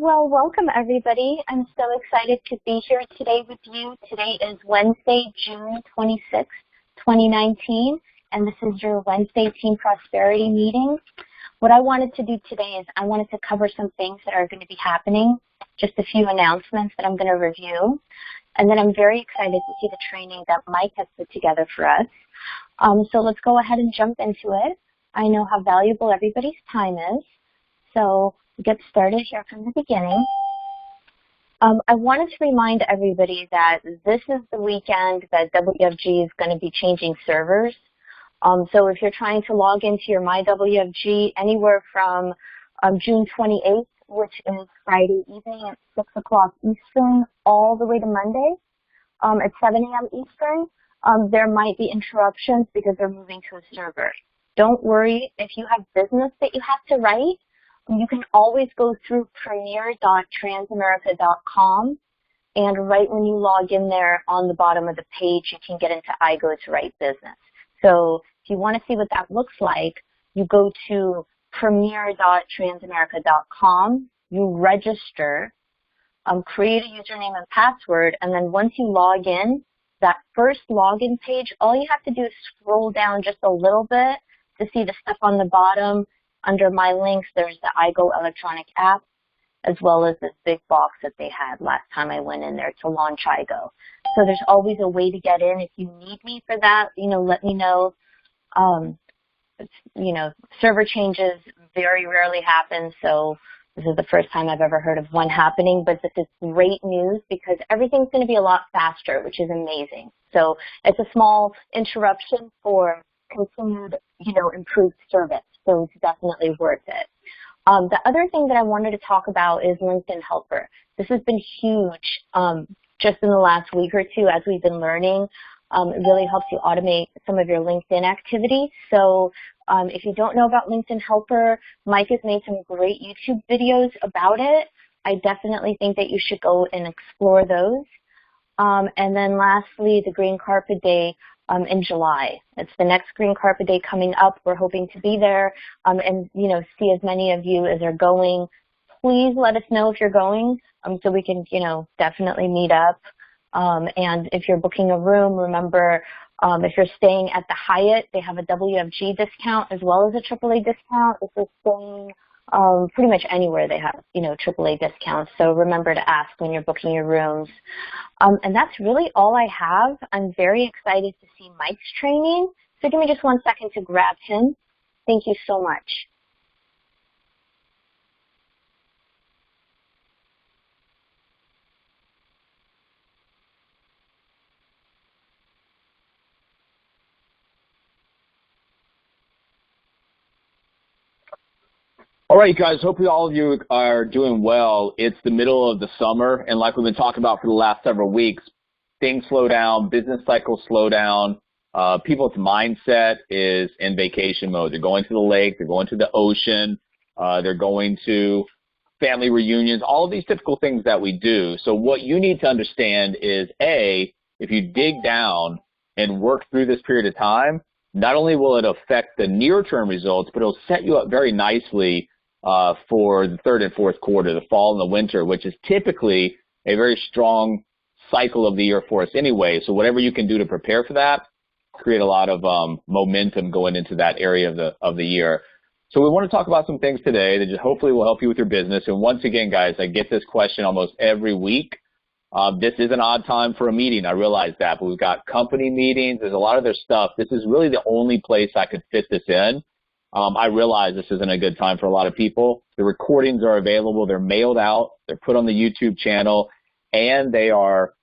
Well, welcome everybody. I'm so excited to be here today with you. Today is Wednesday, June 26th, 2019, and this is your Wednesday Team Prosperity meeting. What I wanted to do today is I wanted to cover some things that are going to be happening, just a few announcements that I'm going to review, and then I'm very excited to see the training that Mike has put together for us. So let's go ahead and jump into it. I know how valuable everybody's time is, so get started here from the beginning. I wanted to remind everybody that this is the weekend that WFG is going to be changing servers. So if you're trying to log into your MyWFG anywhere from June 28th, which is Friday evening at 6 o'clock Eastern, all the way to Monday at 7 a.m. Eastern, there might be interruptions because they're moving to a server. Don't worry, if you have business that you have to write, you can always go through premier.transamerica.com, and right when you log in there on the bottom of the page, you can get into iGo to write business. So if you want to see what that looks like, you go to premier.transamerica.com, you register, create a username and password, and then once you log in, that first login page, all you have to do is scroll down just a little bit to see the stuff on the bottom. Under my links, there's the iGo electronic app, as well as this big box that they had last time I went in there to launch iGo. So there's always a way to get in. If you need me for that, let me know. Server changes very rarely happen, so this is the first time I've ever heard of one happening, but this is great news because everything's going to be a lot faster, which is amazing. So it's a small interruption for continued, improved service. So it's definitely worth it. The other thing that I wanted to talk about is LinkedIn Helper. This has been huge just in the last week or two as we've been learning. It really helps you automate some of your LinkedIn activity. So if you don't know about LinkedIn Helper, Mike has made some great YouTube videos about it. I definitely think that you should go and explore those. And then lastly, the Green Carpet Day in July. It's the next Green Carpet Day coming up. We're hoping to be there and, see as many of you as are going. Please let us know if you're going so we can, definitely meet up. And if you're booking a room, remember, if you're staying at the Hyatt, they have a WFG discount as well as a AAA discount. If you're staying pretty much anywhere they have, AAA discounts. So remember to ask when you're booking your rooms. And that's really all I have. I'm very excited to see Mike's training. So give me just 1 second to grab him. Thank you so much. All right, guys, hopefully all of you are doing well. It's the middle of the summer, and like we've been talking about for the last several weeks, things slow down, business cycles slow down. People's mindset is in vacation mode. They're going to the lake, they're going to the ocean, they're going to family reunions, all of these typical things that we do. So what you need to understand is, A, if you dig down and work through this period of time, not only will it affect the near-term results, but it'll set you up very nicely for the third and fourth quarter, the fall and the winter, which is typically a very strong cycle of the year for us anyway. So whatever you can do to prepare for that, create a lot of momentum going into that area of the year. So we want to talk about some things today that just hopefully will help you with your business. And once again, guys, I get this question almost every week. This is an odd time for a meeting. I realize that, but we've got company meetings. There's a lot of their stuff. This is really the only place I could fit this in. I realize this isn't a good time for a lot of people. The recordings are available. They're mailed out. They're put on the YouTube channel, and they are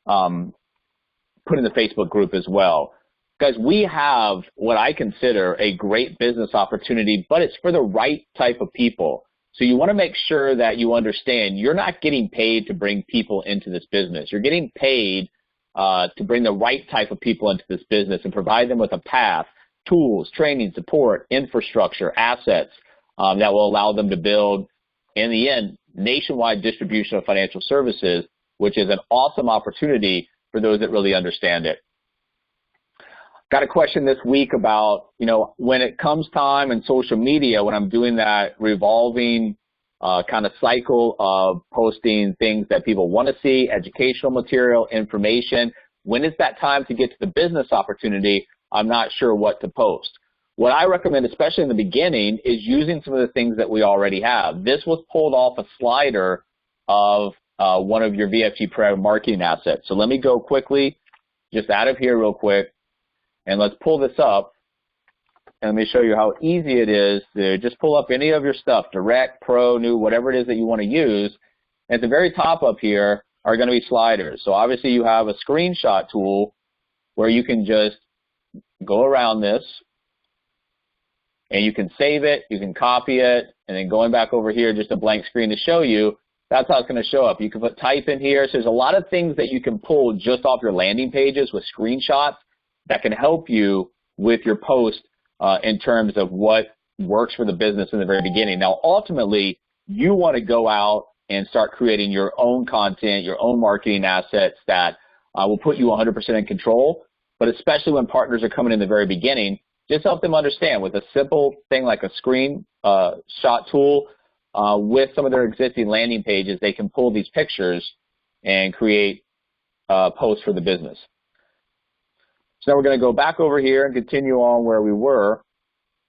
put in the Facebook group as well. Guys, we have what I consider a great business opportunity, but it's for the right type of people. So you want to make sure that you understand you're not getting paid to bring people into this business. You're getting paid to bring the right type of people into this business and provide them with a path, tools, training, support, infrastructure, assets that will allow them to build, in the end, nationwide distribution of financial services, which is an awesome opportunity for those that really understand it. Got a question this week about, when it comes time in social media, when I'm doing that revolving kind of cycle of posting things that people want to see, educational material, information. When is that time to get to the business opportunity? I'm not sure what to post. What I recommend, especially in the beginning, is using some of the things that we already have. This was pulled off a slider of one of your VFG Pro marketing assets. So let me go quickly, just out of here real quick, and let's pull this up. And let me show you how easy it is to just pull up any of your stuff, direct, pro, new, whatever it is that you want to use. And at the very top up here are going to be sliders. So obviously you have a screenshot tool where you can just go around this and you can save it, you can copy it, and then going back over here, just a blank screen to show you, that's how it's going to show up. You can put type in here. So there's a lot of things that you can pull just off your landing pages with screenshots that can help you with your post in terms of what works for the business in the very beginning. Now, ultimately, you want to go out and start creating your own content, your own marketing assets that will put you 100% in control. But especially when partners are coming in the very beginning, just help them understand with a simple thing like a screen shot tool with some of their existing landing pages, they can pull these pictures and create posts for the business. So now we're going to go back over here and continue on where we were.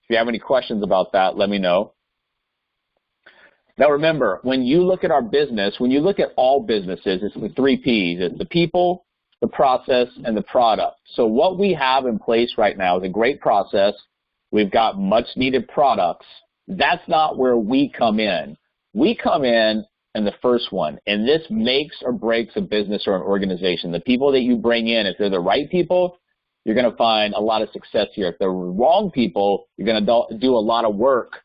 If you have any questions about that, let me know. Now remember, when you look at our business, when you look at all businesses, it's the 3 Ps. It's the people, the process, and the product. So what we have in place right now is a great process. We've got much needed products. That's not where we come in. We come in the first one, and this makes or breaks a business or an organization. The people that you bring in, if they're the right people, you're going to find a lot of success here. If they're wrong people, you're going to do a lot of work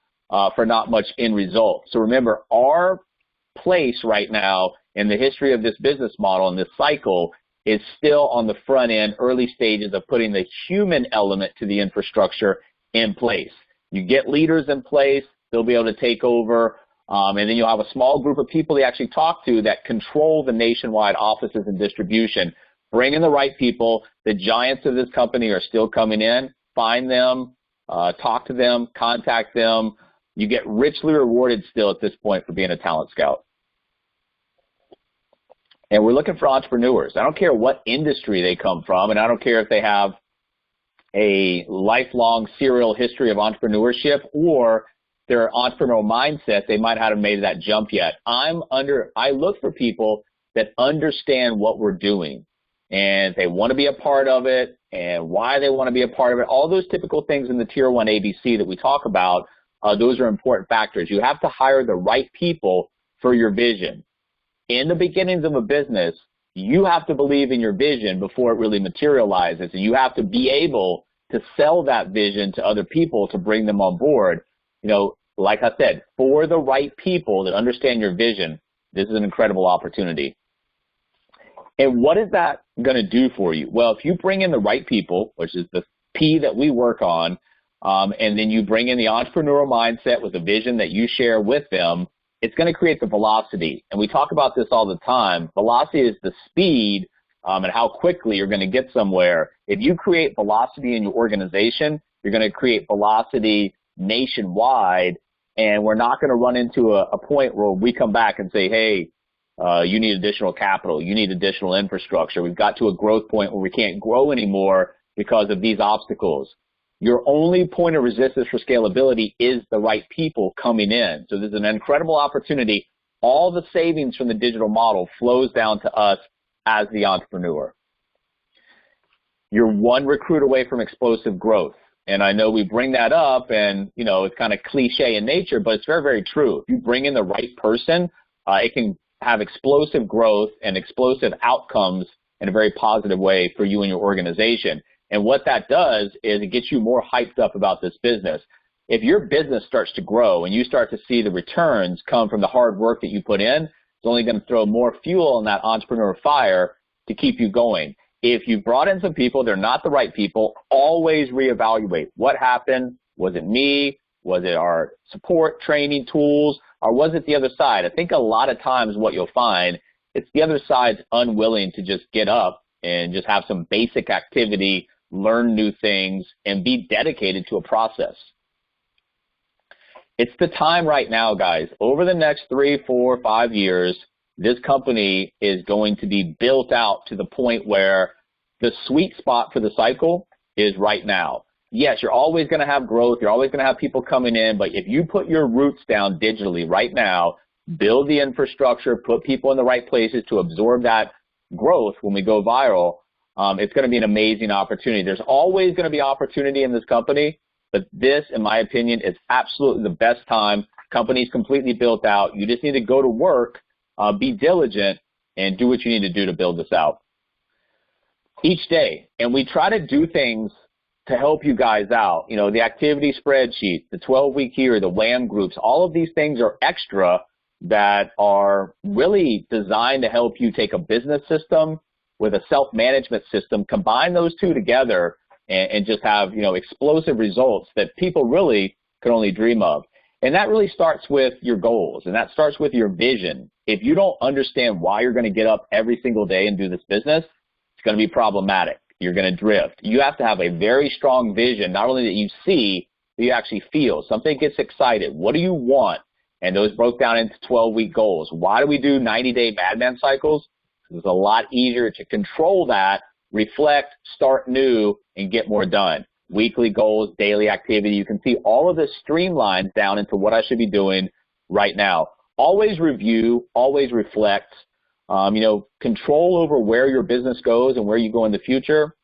for not much end result. So remember, our place right now in the history of this business model and this cycle is still on the front end, early stages of putting the human element to the infrastructure in place. You get leaders in place, they'll be able to take over, and then you'll have a small group of people they actually talk to that control the nationwide offices and distribution. Bring in the right people. The giants of this company are still coming in. Find them, talk to them, contact them. You get richly rewarded still at this point for being a talent scout. And we're looking for entrepreneurs. I don't care what industry they come from, and I don't care if they have a lifelong serial history of entrepreneurship or their entrepreneurial mindset, they might not have made that jump yet. I look for people that understand what we're doing, and they want to be a part of it, and why they want to be a part of it. All those typical things in the Tier 1 ABC that we talk about, those are important factors. You have to hire the right people for your vision. In the beginnings of a business, you have to believe in your vision before it really materializes, and you have to be able to sell that vision to other people to bring them on board. You know, like I said, for the right people that understand your vision, this is an incredible opportunity. And what is that going to do for you? Well, if you bring in the right people, which is the P that we work on, and then you bring in the entrepreneurial mindset with a vision that you share with them, it's going to create the velocity. And we talk about this all the time. Velocity is the speed and how quickly you're going to get somewhere. If you create velocity in your organization, you're going to create velocity nationwide, and we're not going to run into a point where we come back and say, hey, you need additional capital, you need additional infrastructure. We've got to a growth point where we can't grow anymore because of these obstacles. Your only point of resistance for scalability is the right people coming in. So there's an incredible opportunity. All the savings from the digital model flows down to us as the entrepreneur. You're one recruit away from explosive growth. And I know we bring that up and, you know, it's kind of cliche in nature, but it's very, very true. If you bring in the right person, it can have explosive growth and explosive outcomes in a very positive way for you and your organization. And what that does is it gets you more hyped up about this business. If your business starts to grow and you start to see the returns come from the hard work that you put in, it's only going to throw more fuel on that entrepreneur fire to keep you going. If you brought in some people, they're not the right people, always reevaluate. What happened? Was it me? Was it our support, training, tools, or was it the other side? I think a lot of times what you'll find, it's the other side's unwilling to just get up and just have some basic activity, learn new things, and be dedicated to a process. It's the time right now, guys. Over the next 3, 4, 5 years, this company is going to be built out to the point where the sweet spot for the cycle is right now. Yes, you're always going to have growth. You're always going to have people coming in. But if you put your roots down digitally right now, build the infrastructure, put people in the right places to absorb that growth when we go viral, it's going to be an amazing opportunity. There's always going to be opportunity in this company, but this, in my opinion, is absolutely the best time. Company's completely built out. You just need to go to work, be diligent, and do what you need to do to build this out each day. And we try to do things to help you guys out. You know, the activity spreadsheet, the 12-week here, the WAM groups, all of these things are extra that are really designed to help you take a business system with a self-management system, combine those two together, and just have, you know, explosive results that people really could only dream of. And that really starts with your goals, and that starts with your vision. If you don't understand why you're going to get up every single day and do this business, it's going to be problematic. You're going to drift. You have to have a very strong vision, not only that you see, but you actually feel. Something gets excited. What do you want? And those broke down into 12-week goals. Why do we do 90-day Madman cycles? Because it's a lot easier to control that, reflect, start new, and get more done. Weekly goals, daily activity. You can see all of this streamlined down into what I should be doing right now. Always review, always reflect. You know, control over where your business goes and where you go in the future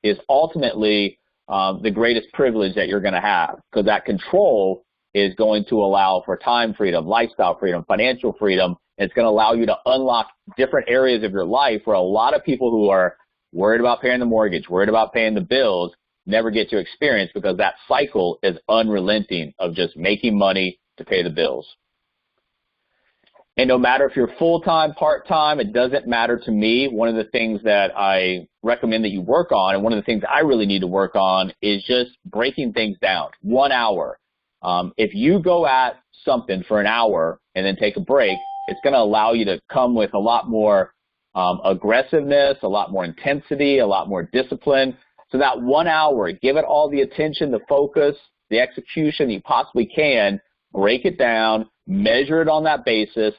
is ultimately the greatest privilege that you're going to have, because that control is going to allow for time freedom, lifestyle freedom, financial freedom. It's going to allow you to unlock different areas of your life where a lot of people who are worried about paying the mortgage, worried about paying the bills, never get to experience, because that cycle is unrelenting of just making money to pay the bills. And no matter if you're full-time, part-time, it doesn't matter to me. One of the things that I recommend that you work on, and one of the things I really need to work on, is just breaking things down. 1 hour. If you go at something for an hour and then take a break, it's going to allow you to come with a lot more aggressiveness, a lot more intensity, a lot more discipline. So that 1 hour, give it all the attention, the focus, the execution you possibly can. Break it down, measure it on that basis,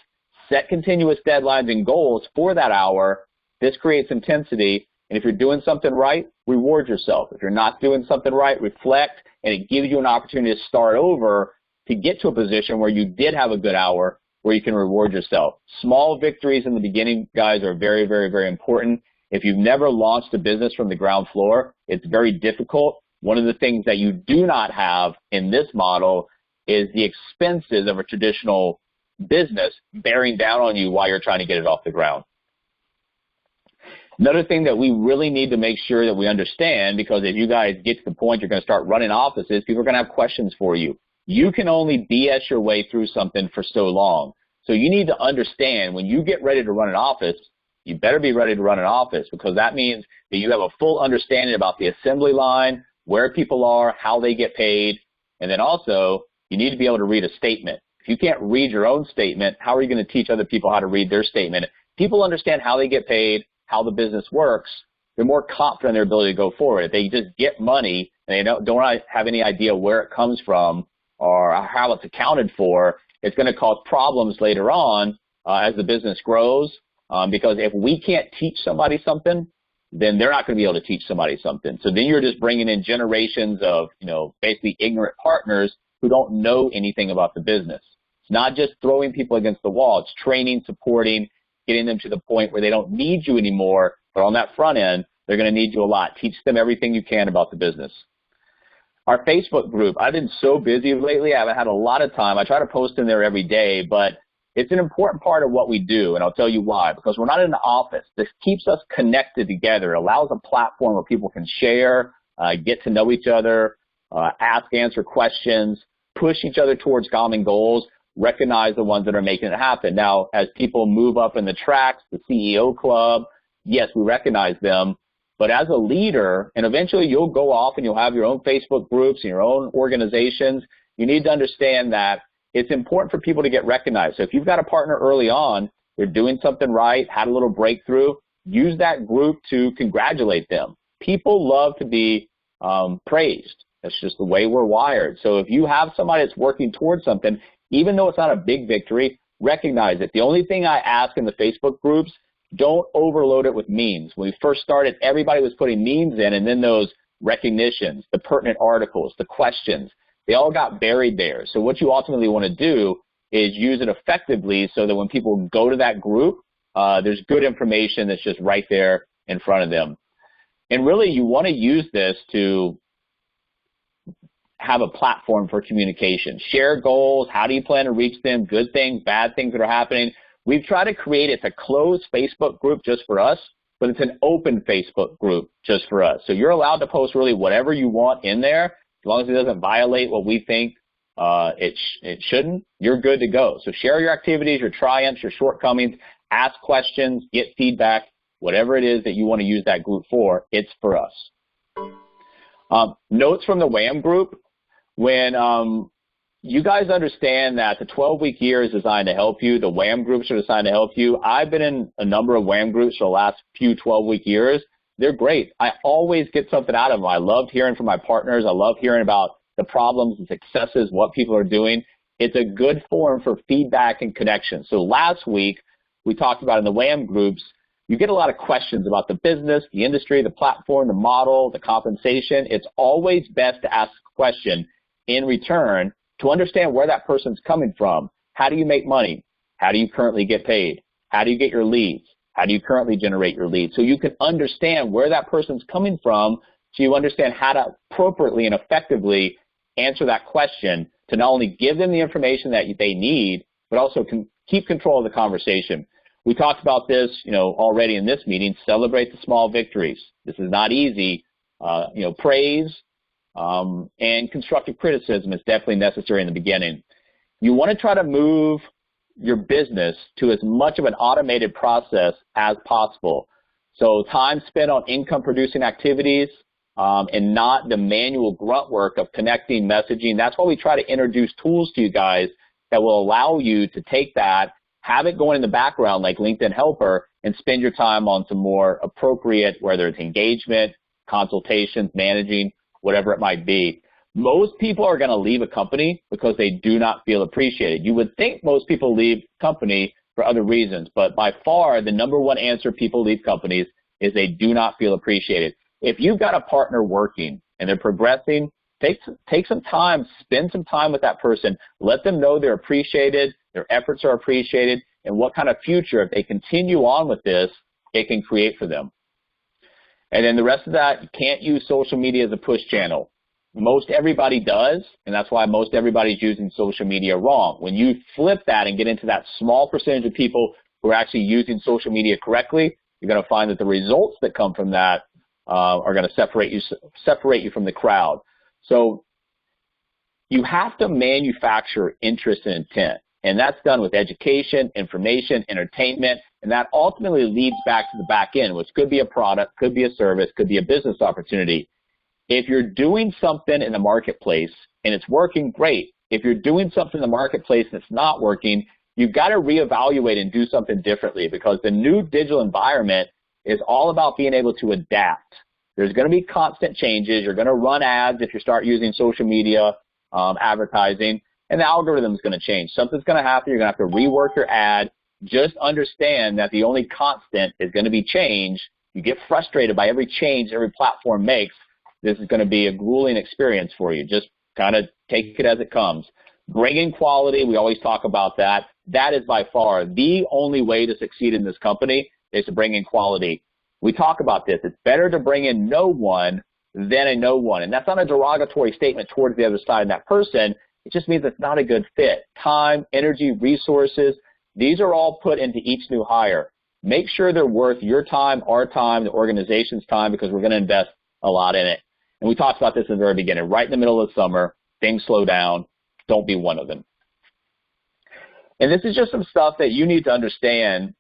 set continuous deadlines and goals for that hour. This creates intensity. And if you're doing something right, reward yourself. If you're not doing something right, reflect, and it gives you an opportunity to start over to get to a position where you did have a good hour, where you can reward yourself. Small victories in the beginning, guys, are very, very, very important. If you've never launched a business from the ground floor, it's very difficult. One of the things that you do not have in this model is the expenses of a traditional business bearing down on you while you're trying to get it off the ground. Another thing that we really need to make sure that we understand, because if you guys get to the point you're going to start running offices, people are going to have questions for you. You can only BS your way through something for so long. So you need to understand, when you get ready to run an office, you better be ready to run an office, because that means that you have a full understanding about the assembly line, where people are, how they get paid, and then also you need to be able to read a statement. If you can't read your own statement, how are you going to teach other people how to read their statement? People understand how they get paid, how the business works, they're more confident in their ability to go forward. If they just get money and they don't have any idea where it comes from or how it's accounted for, it's going to cause problems later on as the business grows. Because if we can't teach somebody something, then they're not going to be able to teach somebody something. So then you're just bringing in generations of, basically ignorant partners who don't know anything about the business. It's not just throwing people against the wall. It's training, supporting, getting them to the point where they don't need you anymore. But on that front end, they're going to need you a lot. Teach them everything you can about the business. Our Facebook group, I've been so busy lately. I haven't had a lot of time. I try to post in there every day, but it's an important part of what we do, and I'll tell you why. Because we're not in the office. This keeps us connected together. It allows a platform where people can share, get to know each other, ask, answer questions, push each other towards common goals, recognize the ones that are making it happen. Now, as people move up in the tracks, the CEO club, yes, we recognize them. But as a leader, and eventually you'll go off and you'll have your own Facebook groups and your own organizations, you need to understand that it's important for people to get recognized. So if you've got a partner early on, they're doing something right, had a little breakthrough, use that group to congratulate them. People love to be praised. That's just the way we're wired. So if you have somebody that's working towards something, even though it's not a big victory, recognize it. The only thing I ask in the Facebook groups, don't overload it with memes. When we first started, everybody was putting memes in, and then those recognitions, the pertinent articles, the questions, they all got buried there. So what you ultimately want to do is use it effectively so that when people go to that group, there's good information that's just right there in front of them. And really, you want to use this to have a platform for communication. Share goals. How do you plan to reach them? Good things, bad things that are happening. We've tried to create it's a closed Facebook group just for us, but it's an open Facebook group just for us. So you're allowed to post really whatever you want in there, as long as it doesn't violate what we think it shouldn't. You're good to go. So share your activities, your triumphs, your shortcomings, ask questions, get feedback, whatever it is that you want to use that group for, it's for us. Notes from the WHAM group. When you guys understand that the 12-week year is designed to help you, the WHAM groups are designed to help you. I've been in a number of WHAM groups for the last few 12-week years. They're great. I always get something out of them. I love hearing from my partners. I love hearing about the problems and successes, what people are doing. It's a good forum for feedback and connection. So last week, we talked about in the WHAM groups, you get a lot of questions about the business, the industry, the platform, the model, the compensation. It's always best to ask a question in return to understand where that person's coming from. How do you make money? How do you currently get paid? How do you get your leads? How do you currently generate your leads? So you can understand where that person's coming from, so you understand how to appropriately and effectively answer that question to not only give them the information that they need, but also keep control of the conversation. We talked about this, already in this meeting. Celebrate the small victories. This is not easy. Praise and constructive criticism is definitely necessary in the beginning. You want to try to move your business to as much of an automated process as possible. So time spent on income-producing activities and not the manual grunt work of connecting, messaging. That's why we try to introduce tools to you guys that will allow you to take that, have it going in the background like LinkedIn Helper, and spend your time on some more appropriate, whether it's engagement, consultations, managing, whatever it might be. Most people are going to leave a company because they do not feel appreciated. You would think most people leave company for other reasons, but by far the number one answer people leave companies is they do not feel appreciated. If you've got a partner working and they're progressing, take some time, spend some time with that person. Let them know they're appreciated, their efforts are appreciated, and what kind of future, if they continue on with this, it can create for them. And then the rest of that, you can't use social media as a push channel. Most everybody does, and that's why most everybody's using social media wrong. When you flip that and get into that small percentage of people who are actually using social media correctly, you're going to find that the results that come from that are going to separate you from the crowd. So you have to manufacture interest and intent, and that's done with education, information, entertainment, and that ultimately leads back to the back end, which could be a product, could be a service, could be a business opportunity. If you're doing something in the marketplace and it's working, great. If you're doing something in the marketplace and it's not working, you've got to reevaluate and do something differently, because the new digital environment is all about being able to adapt. There's going to be constant changes. You're going to run ads if you start using social media advertising, and the algorithm is going to change. Something's going to happen. You're going to have to rework your ad. Just understand that the only constant is going to be change. You get frustrated by every change every platform makes. This is going to be a grueling experience for you. Just kind of take it as it comes. Bring in quality. We always talk about that. That is by far the only way to succeed in this company, is to bring in quality. We talk about this. It's better to bring in no one than a no one. And that's not a derogatory statement towards the other side of that person. It just means it's not a good fit. Time, energy, resources, these are all put into each new hire. Make sure they're worth your time, our time, the organization's time, because we're going to invest a lot in it. And we talked about this in the very beginning. Right in the middle of the summer, things slow down. Don't be one of them. And this is just some stuff that you need to understand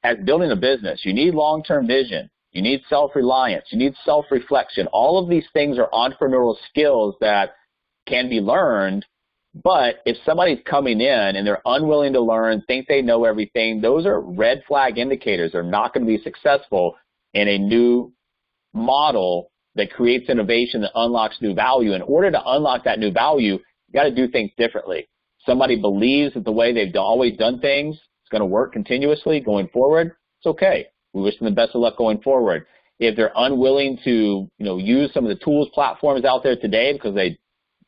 as building a business. You need long-term vision. You need self-reliance. You need self-reflection. All of these things are entrepreneurial skills that can be learned, but if somebody's coming in and they're unwilling to learn, think they know everything, those are red flag indicators. They're not going to be successful in a new model that creates innovation, that unlocks new value. In order to unlock that new value, you got to do things differently. Somebody believes that the way they've always done things is going to work continuously going forward. It's okay. We wish them the best of luck going forward. If they're unwilling to, use some of the tools, platforms out there today because they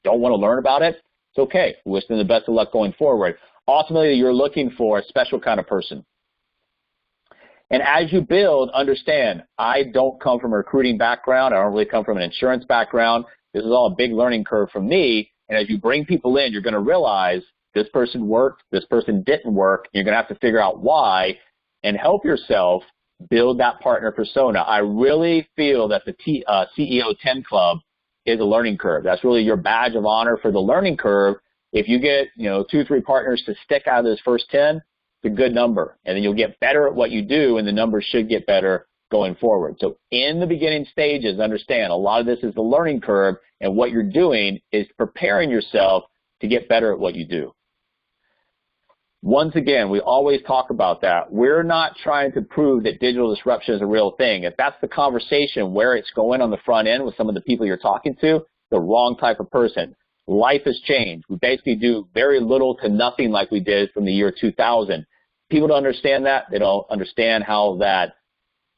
don't want to learn about it, it's okay. We wish them the best of luck going forward. Ultimately, you're looking for a special kind of person. And as you build, understand, I don't come from a recruiting background. I don't really come from an insurance background. This is all a big learning curve for me. And as you bring people in, you're going to realize this person worked, this person didn't work. You're going to have to figure out why and help yourself build that partner persona. I really feel that the CEO 10 Club is a learning curve. That's really your badge of honor for the learning curve. If you get, 2 or 3 partners to stick out of those first 10, it's a good number. And then you'll get better at what you do, and the numbers should get better going forward. So in the beginning stages, understand a lot of this is the learning curve, and what you're doing is preparing yourself to get better at what you do. Once again, we always talk about that. We're not trying to prove that digital disruption is a real thing. If that's the conversation where it's going on the front end with some of the people you're talking to, the wrong type of person. Life has changed. We basically do very little to nothing like we did from the year 2000. People don't understand that. They don't understand how that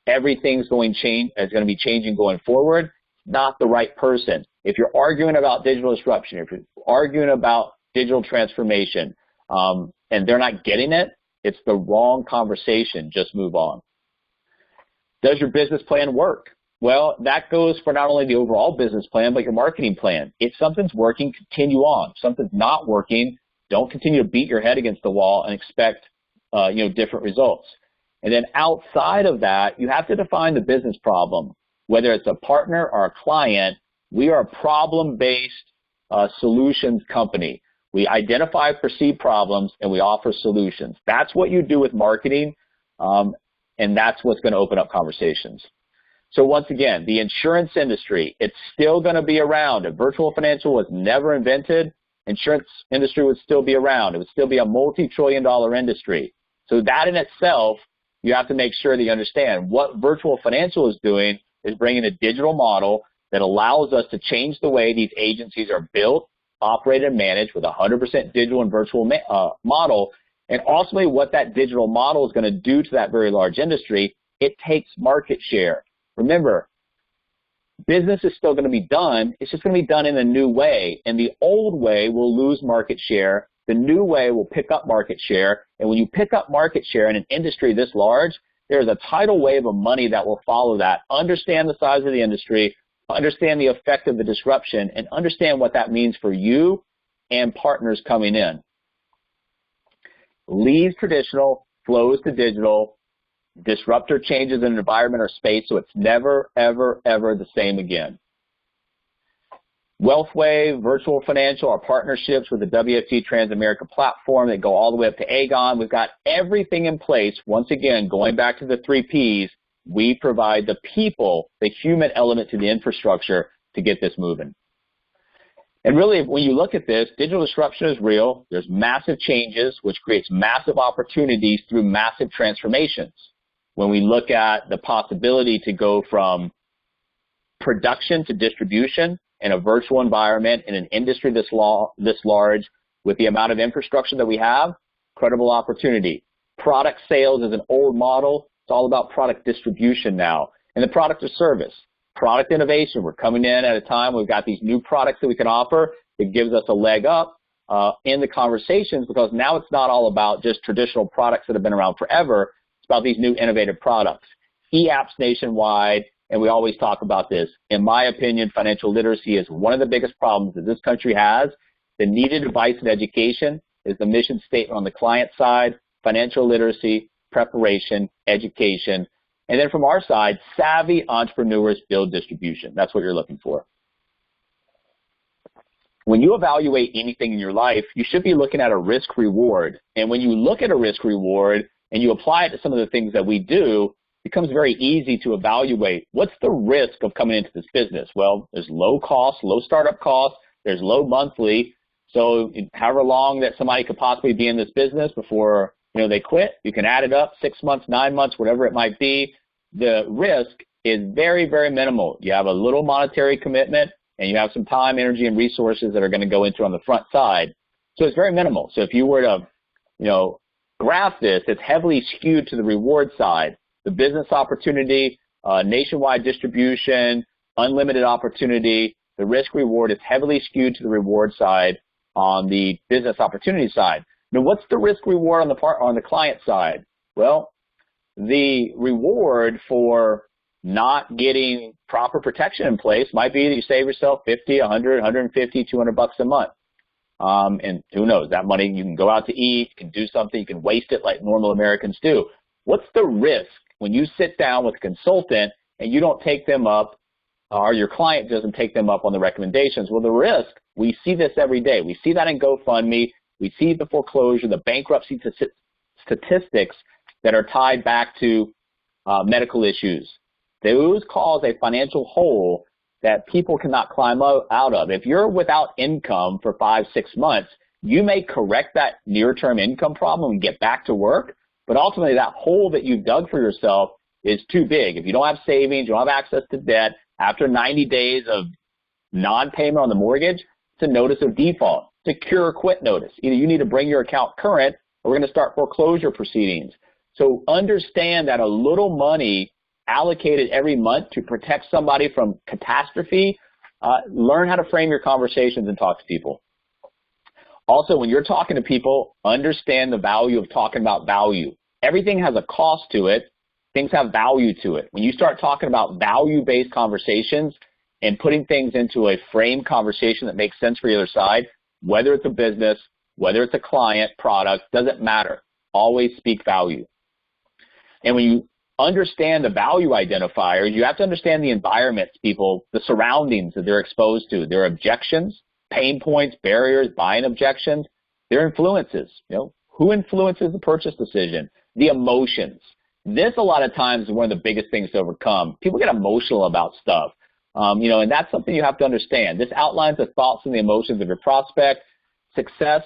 everything's going to be changing going forward. Not the right person. If you're arguing about digital disruption, if you're arguing about digital transformation, and they're not getting it, it's the wrong conversation. Just move on. Does your business plan work? Well, that goes for not only the overall business plan, but your marketing plan. If something's working, continue on. If something's not working, don't continue to beat your head against the wall and expect, different results. And then outside of that, you have to define the business problem. Whether it's a partner or a client, we are a problem-based solutions company. We identify perceived problems and we offer solutions. That's what you do with marketing, and that's what's going to open up conversations. So once again, the insurance industry, it's still going to be around. If virtual financial was never invented, insurance industry would still be around. It would still be a multi-trillion-dollar industry. So that in itself, you have to make sure that you understand what virtual financial is doing is bringing a digital model that allows us to change the way these agencies are built, operated, and managed with a 100% digital and virtual model. And ultimately what that digital model is going to do to that very large industry, it takes market share. Remember, business is still going to be done. It's just going to be done in a new way. And the old way will lose market share. The new way will pick up market share. And when you pick up market share in an industry this large, there's a tidal wave of money that will follow that. Understand the size of the industry, understand the effect of the disruption, and understand what that means for you and partners coming in. Leaves traditional, flows to digital, disruptor changes in an environment or space so it's never, ever, ever the same again. WealthWave, Virtual Financial, our partnerships with the WFG Transamerica platform that go all the way up to Aegon. We've got everything in place. Once again, going back to the 3 Ps, we provide the people, the human element to the infrastructure to get this moving. And really, when you look at this, digital disruption is real. There's massive changes, which creates massive opportunities through massive transformations. When we look at the possibility to go from production to distribution in a virtual environment in an industry this large with the amount of infrastructure that we have, incredible opportunity. Product sales is an old model. It's all about product distribution now. And the product or service. Product innovation. We're coming in at a time we've got these new products that we can offer. It gives us a leg up in the conversations because now it's not all about just traditional products that have been around forever. It's about these new innovative products. E-apps nationwide, and we always talk about this. In my opinion, financial literacy is one of the biggest problems that this country has. The needed advice and education is the mission statement on the client side, financial literacy, preparation, education, and then from our side, savvy entrepreneurs build distribution. That's what you're looking for. When you evaluate anything in your life, you should be looking at a risk reward. And when you look at a risk reward and you apply it to some of the things that we do, it becomes very easy to evaluate what's the risk of coming into this business. Well, there's low cost, low startup cost, there's low monthly. So however long that somebody could possibly be in this business before they quit, you can add it up, 6 months, 9 months, whatever it might be. The risk is very, very minimal. You have a little monetary commitment, and you have some time, energy, and resources that are going to go into on the front side. So it's very minimal. So if you were to, graph this, it's heavily skewed to the reward side. The business opportunity, nationwide distribution, unlimited opportunity, the risk reward is heavily skewed to the reward side on the business opportunity side. Now, what's the risk reward on the client side? Well, the reward for not getting proper protection in place might be that you save yourself 50, 100, 150, 200 bucks a month. And who knows, that money, you can go out to eat, you can do something, you can waste it like normal Americans do. What's the risk when you sit down with a consultant and you don't take them up, or your client doesn't take them up on the recommendations? Well, the risk, we see this every day. We see that in GoFundMe. We see the foreclosure, the bankruptcy statistics that are tied back to medical issues. Those cause a financial hole that people cannot climb out of. If you're without income for 5-6 months, you may correct that near-term income problem and get back to work, but ultimately that hole that you've dug for yourself is too big. If you don't have savings, you don't have access to debt, after 90 days of non-payment on the mortgage, it's a notice of default. It's a cure or quit notice. Either you need to bring your account current, or we're going to start foreclosure proceedings. So understand that a little money allocated every month to protect somebody from catastrophe, learn how to frame your conversations and talk to people. Also, when you're talking to people, understand the value of talking about value. Everything has a cost to it. Things have value to it. When you start talking about value-based conversations and putting things into a frame conversation that makes sense for the other side, whether it's a business, whether it's a client, product, doesn't matter. Always speak value. And when you understand the value identifiers, you have to understand the environments, people, the surroundings that they're exposed to, their objections, pain points, barriers, buying objections, their influences. Who influences the purchase decision? The emotions. This, a lot of times, is one of the biggest things to overcome. People get emotional about stuff, and that's something you have to understand. This outlines the thoughts and the emotions of your prospect. Success,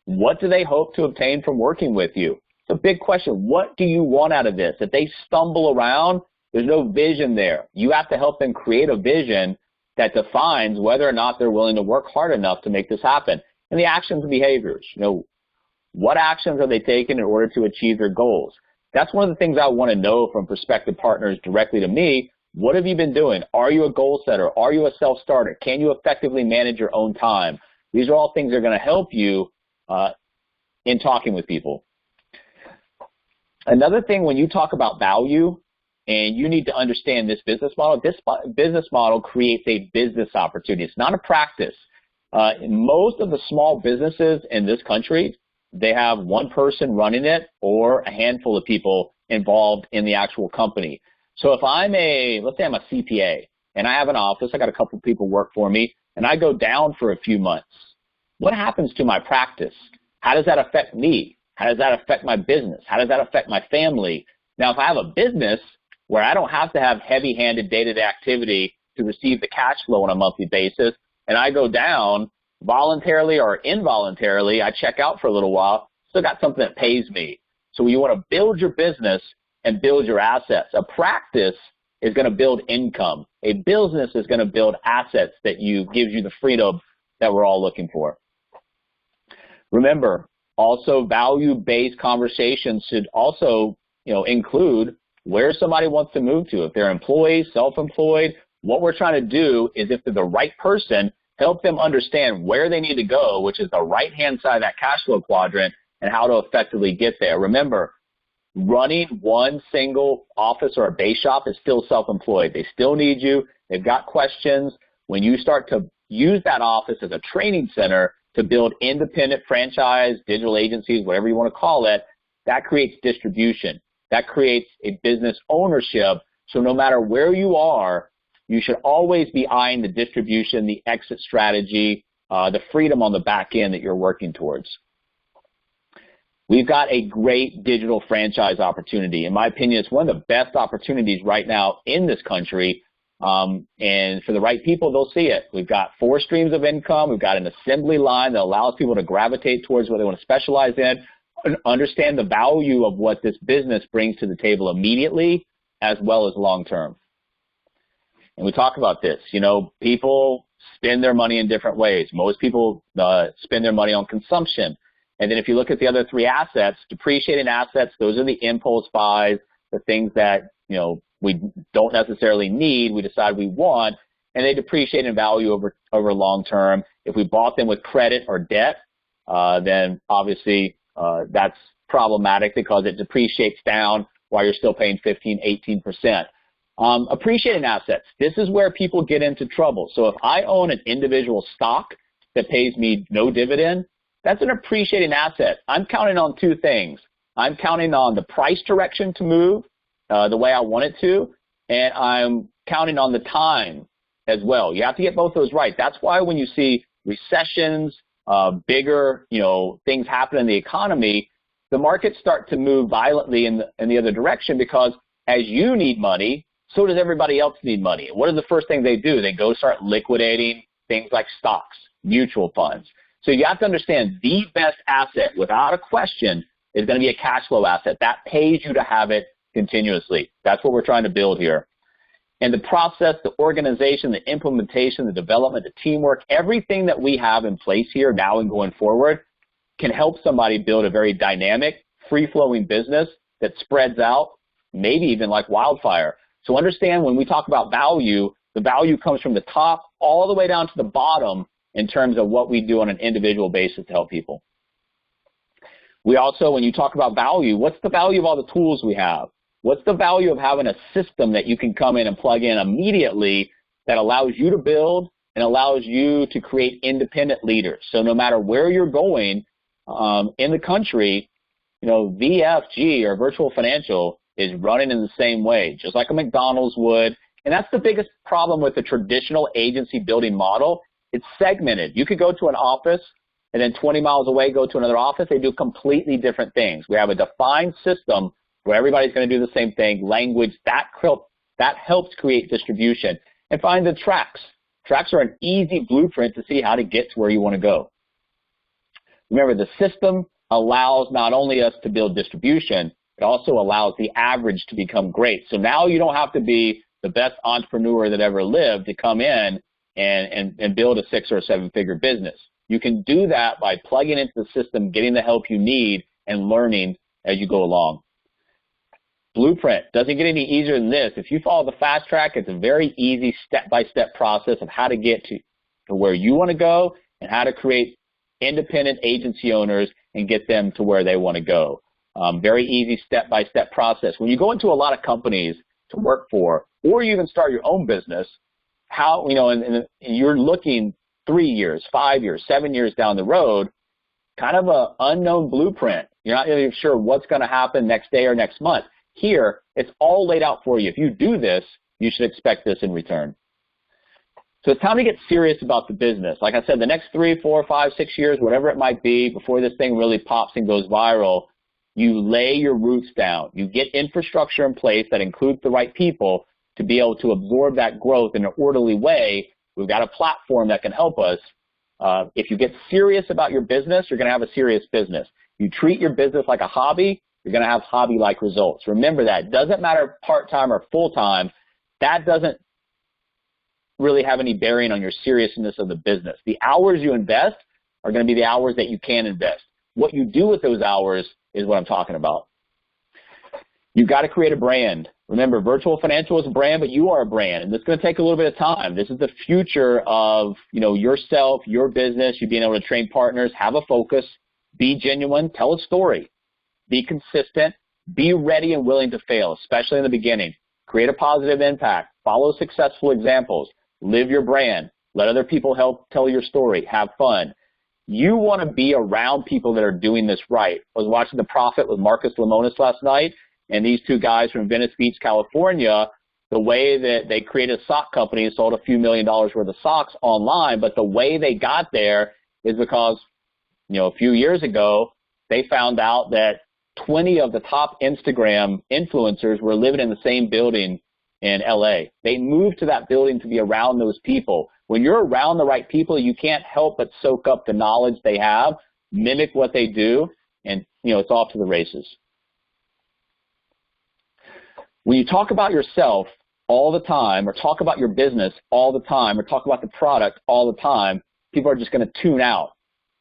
what do they hope to obtain from working with you? It's a big question. What do you want out of this? If they stumble around, there's no vision there. You have to help them create a vision that defines whether or not they're willing to work hard enough to make this happen. And the actions and behaviors, what actions are they taking in order to achieve their goals? That's one of the things I want to know from prospective partners directly to me. What have you been doing? Are you a goal setter? Are you a self-starter? Can you effectively manage your own time? These are all things that are going to help you in talking with people. Another thing, when you talk about value, and you need to understand this business model creates a business opportunity. It's not a practice. Most of the small businesses in this country, they have one person running it or a handful of people involved in the actual company. So if let's say I'm a CPA, and I have an office, I got a couple of people work for me, and I go down for a few months, what happens to my practice? How does that affect me? How does that affect my business? How does that affect my family? Now, if I have a business where I don't have to have heavy-handed day-to-day activity to receive the cash flow on a monthly basis, and I go down voluntarily or involuntarily, I check out for a little while, still got something that pays me. So you want to build your business and build your assets. A practice is going to build income. A business is going to build assets that gives you the freedom that we're all looking for. Remember, also value-based conversations should also, include where somebody wants to move to. If they're employees, self-employed, what we're trying to do is, if they're the right person, help them understand where they need to go, which is the right-hand side of that cash flow quadrant, and how to effectively get there. Remember, running one single office or a base shop is still self-employed. They still need you. They've got questions. When you start to use that office as a training center to build independent franchise, digital agencies, whatever you want to call it, that creates distribution. That creates a business ownership. So no matter where you are, you should always be eyeing the distribution, the exit strategy, the freedom on the back end that you're working towards. We've got a great digital franchise opportunity. In my opinion, it's one of the best opportunities right now in this country. And for the right people, they'll see it. We've got 4 streams of income. We've got an assembly line that allows people to gravitate towards what they want to specialize in, and understand the value of what this business brings to the table immediately, as well as long-term. And we talk about this, people spend their money in different ways. Most people spend their money on consumption. And then if you look at the other three assets, depreciating assets, those are the impulse buys, the things that, we don't necessarily need, we decide we want, and they depreciate in value over long term. If we bought them with credit or debt, then obviously that's problematic because it depreciates down while you're still paying 15, 18%. Appreciating assets, this is where people get into trouble. So if I own an individual stock that pays me no dividend, that's an appreciating asset. I'm counting on two things. I'm counting on the price direction to move the way I want it to, and I'm counting on the time as well. You have to get both those right. That's why when you see recessions, bigger, things happen in the economy, the markets start to move violently in the other direction because as you need money, so does everybody else need money. What is the first thing they do? They go start liquidating things like stocks, mutual funds. So you have to understand the best asset, without a question, is going to be a cash flow asset. That pays you to have it continuously. That's what we're trying to build here. And the process, the organization, the implementation, the development, the teamwork, everything that we have in place here now and going forward can help somebody build a very dynamic, free-flowing business that spreads out, maybe even like wildfire. So understand when we talk about value, the value comes from the top all the way down to the bottom in terms of what we do on an individual basis to help people. We also, when you talk about value, what's the value of all the tools we have? What's the value of having a system that you can come in and plug in immediately that allows you to build and allows you to create independent leaders? So no matter where you're going in the country, VFG or Virtual Financial is running in the same way, just like a McDonald's would. And that's the biggest problem with the traditional agency building model. It's segmented. You could go to an office and then 20 miles away go to another office. They do completely different things. We have a defined system where everybody's going to do the same thing, language, that helps create distribution. And find the tracks. Tracks are an easy blueprint to see how to get to where you want to go. Remember, the system allows not only us to build distribution, it also allows the average to become great. So now you don't have to be the best entrepreneur that ever lived to come in and build a 6 or 7 figure business. You can do that by plugging into the system, getting the help you need, and learning as you go along. Blueprint doesn't get any easier than this. If you follow the fast track, it's a very easy step-by-step process of how to get to where you want to go and how to create independent agency owners and get them to where they want to go. Very easy step-by-step process. When you go into a lot of companies to work for, or you even start your own business, and you're looking 3 years, 5 years, 7 years down the road, kind of an unknown blueprint. You're not really sure what's going to happen next day or next month. Here, it's all laid out for you. If you do this, you should expect this in return. So it's time to get serious about the business. Like I said, the next 3, 4, 5, 6 years, whatever it might be, before this thing really pops and goes viral, you lay your roots down. You get infrastructure in place that includes the right people to be able to absorb that growth in an orderly way. We've got a platform that can help us. If you get serious about your business, you're going to have a serious business. You treat your business like a hobby, you're going to have hobby-like results. Remember that. It doesn't matter part-time or full-time. That doesn't really have any bearing on your seriousness of the business. The hours you invest are going to be the hours that you can invest. What you do with those hours is what I'm talking about. You've got to create a brand. Remember, Virtual Financial is a brand, but you are a brand, and it's going to take a little bit of time. This is the future of, yourself, your business, you being able to train partners, have a focus, be genuine, tell a story, be consistent, be ready and willing to fail, especially in the beginning. Create a positive impact, follow successful examples, live your brand, let other people help tell your story, have fun. You want to be around people that are doing this right. I was watching The Profit with Marcus Lemonis last night, and these two guys from Venice Beach, California, the way that they created a sock company and sold a few $1 million worth of socks online, but the way they got there is because, a few years ago, they found out that 20 of the top Instagram influencers were living in the same building in LA. They moved to that building to be around those people. When you're around the right people, you can't help but soak up the knowledge they have, mimic what they do, and, it's off to the races. When you talk about yourself all the time, or talk about your business all the time, or talk about the product all the time, people are just going to tune out.